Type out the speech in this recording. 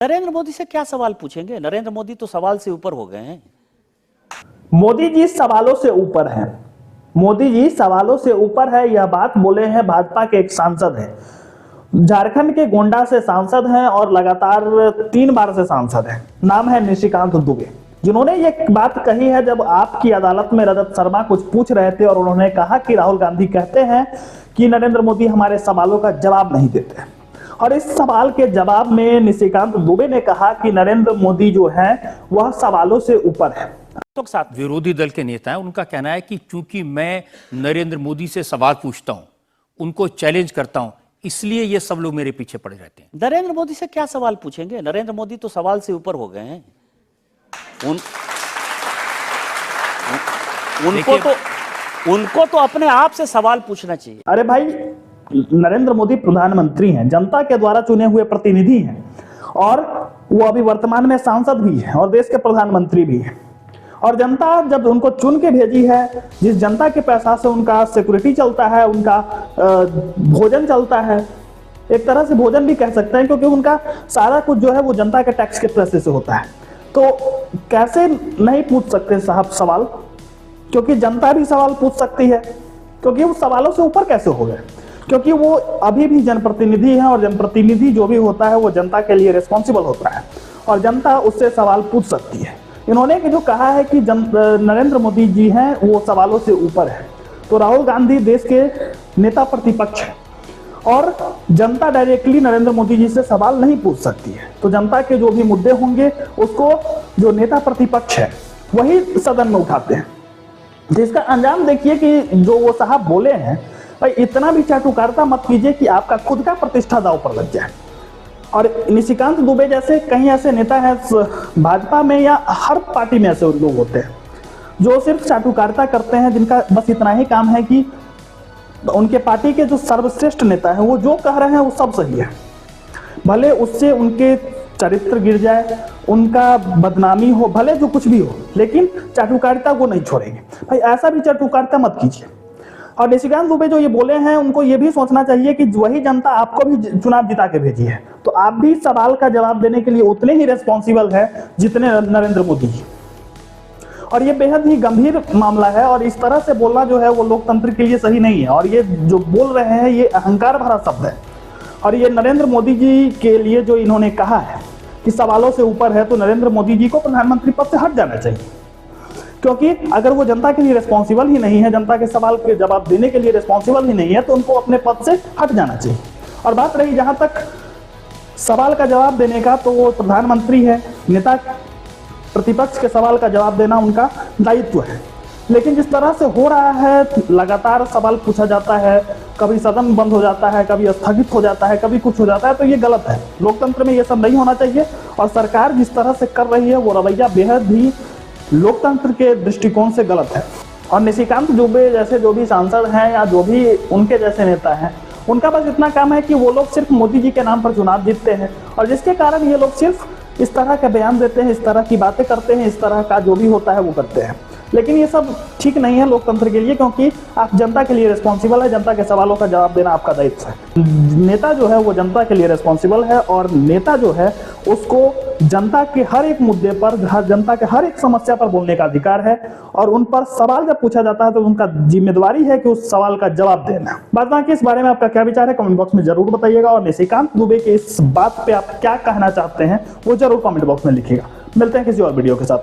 नरेंद्र मोदी से क्या सवाल पूछेंगे? नरेंद्र मोदी तो सवाल से ऊपर हो गए हैं। मोदी जी सवालों से ऊपर हैं। मोदी जी सवालों से ऊपर है, यह बात बोले हैं भाजपा के एक सांसद हैं। झारखंड के गोंडा से सांसद हैं और लगातार 3 बार से सांसद हैं। नाम है निशिकांत दुबे, जिन्होंने ये बात कही है जब आपकी अदालत में रजत शर्मा कुछ पूछ रहे थे और उन्होंने कहा कि राहुल गांधी कहते हैं कि नरेंद्र मोदी हमारे सवालों का जवाब नहीं देते। और इस सवाल के जवाब में निशिकांत दुबे ने कहा कि नरेंद्र मोदी जो है वह सवालों से ऊपर है। तो साथ विरोधी दल के नेता हैं, उनका कहना है कि चूंकि मैं नरेंद्र मोदी से सवाल पूछता हूं, उनको चैलेंज करता हूं, इसलिए ये सब लोग मेरे पीछे पड़े रहते हैं। नरेंद्र मोदी से क्या सवाल पूछेंगे? नरेंद्र मोदी तो सवाल से ऊपर हो गए हैं। उनको तो अपने आप से सवाल पूछना चाहिए। अरे भाई, नरेंद्र मोदी प्रधानमंत्री हैं, जनता के द्वारा चुने हुए प्रतिनिधि हैं और वो अभी वर्तमान में सांसद भी है और देश के प्रधानमंत्री भी है। और जनता जब उनको चुन के भेजी है, जिस जनता के पैसा से उनका सिक्योरिटी चलता है, उनका भोजन चलता है, एक तरह से भोजन भी कह सकते हैं, क्योंकि उनका सारा कुछ जो है वो जनता के टैक्स के पैसे से होता है, तो कैसे नहीं पूछ सकते साहब सवाल? क्योंकि जनता भी सवाल पूछ सकती है, क्योंकि वो सवालों से ऊपर कैसे हो गए? क्योंकि वो अभी भी जनप्रतिनिधि हैं और जनप्रतिनिधि जो भी होता है वो जनता के लिए रिस्पॉन्सिबल होता है और जनता उससे सवाल पूछ सकती है। इन्होंने जो कहा है कि नरेंद्र मोदी जी हैं वो सवालों से ऊपर है, तो राहुल गांधी देश के नेता प्रतिपक्ष है और जनता डायरेक्टली नरेंद्र मोदी जी से सवाल नहीं पूछ सकती है। तो जनता के जो भी मुद्दे होंगे उसको जो नेता प्रतिपक्ष है वही सदन में उठाते हैं, जिसका अंजाम देखिए कि जो वो साहब बोले हैं, भाई इतना भी चाटुकारिता मत कीजिए कि आपका खुद का प्रतिष्ठा दांव पर लग जाए। और निशिकांत दुबे जैसे कहीं ऐसे नेता हैं भाजपा में या हर पार्टी में, ऐसे लोग होते हैं जो सिर्फ चाटुकारिता करते हैं, जिनका बस इतना ही काम है कि उनके पार्टी के जो सर्वश्रेष्ठ नेता हैं वो जो कह रहे हैं वो सब सही है, भले उससे उनके चरित्र गिर जाए, उनका बदनामी हो, भले जो कुछ भी हो, लेकिन चाटुकारिता को नहीं छोड़ेंगे। भाई ऐसा भी चाटुकारिता मत कीजिए। और निशिकांत दुबे जो ये बोले हैं, उनको ये भी सोचना चाहिए कि वही जनता आपको भी चुनाव जिता के भेजी है, तो आप भी सवाल का जवाब देने के लिए उतने ही रिस्पॉन्सिबल है जितने नरेंद्र मोदी जी। और ये बेहद ही गंभीर मामला है और इस तरह से बोलना जो है वो लोकतंत्र के लिए सही नहीं है। और ये जो बोल रहे हैं ये अहंकार भरा शब्द है और ये नरेंद्र मोदी जी के लिए जो इन्होंने कहा है कि सवालों से ऊपर है, तो नरेंद्र मोदी जी को प्रधानमंत्री पद से हट जाना चाहिए, क्योंकि अगर वो जनता के लिए रिस्पॉन्सिबल ही नहीं है, जनता के सवाल के जवाब देने के लिए रिस्पॉन्सिबल ही नहीं है, तो उनको अपने पद से हट जाना चाहिए। और बात रही जहां तक सवाल का जवाब देने का, तो वो प्रधानमंत्री है, नेता प्रतिपक्ष के सवाल का जवाब देना उनका दायित्व है। लेकिन जिस तरह से हो रहा है, लगातार सवाल पूछा जाता है, कभी सदन बंद हो जाता है, कभी स्थगित हो जाता है, कभी कुछ हो जाता है, तो ये गलत है। लोकतंत्र में ये सब नहीं होना चाहिए और सरकार जिस तरह से कर रही है वो रवैया बेहद ही लोकतंत्र के दृष्टिकोण से गलत है। और निशिकांत दुबे जैसे जो भी सांसद हैं या जो भी उनके जैसे नेता हैं, उनका बस इतना काम है कि वो लोग सिर्फ मोदी जी के नाम पर चुनाव जीतते हैं और जिसके कारण ये लोग सिर्फ इस तरह का बयान देते हैं, इस तरह की बातें करते हैं, इस तरह का जो भी होता है वो करते हैं। लेकिन ये सब ठीक नहीं है लोकतंत्र के लिए, क्योंकि आप जनता के लिए रिस्पॉन्सिबल है, जनता के सवालों का जवाब देना आपका दायित्व है। नेता जो है वो जनता के लिए रिस्पॉन्सिबल है और नेता जो है उसको जनता के हर एक मुद्दे पर, जनता के हर एक समस्या पर बोलने का अधिकार है और उन पर सवाल जब पूछा जाता है तो उनका जिम्मेदारी है कि उस सवाल का जवाब देना। बाकी इस बारे में आपका क्या विचार है कमेंट बॉक्स में जरूर बताइएगा और निशिकांत दुबे के इस बात पे आप क्या कहना चाहते हैं वो जरूर कमेंट बॉक्स में लिखिएगा। मिलते हैं किसी और वीडियो के साथ।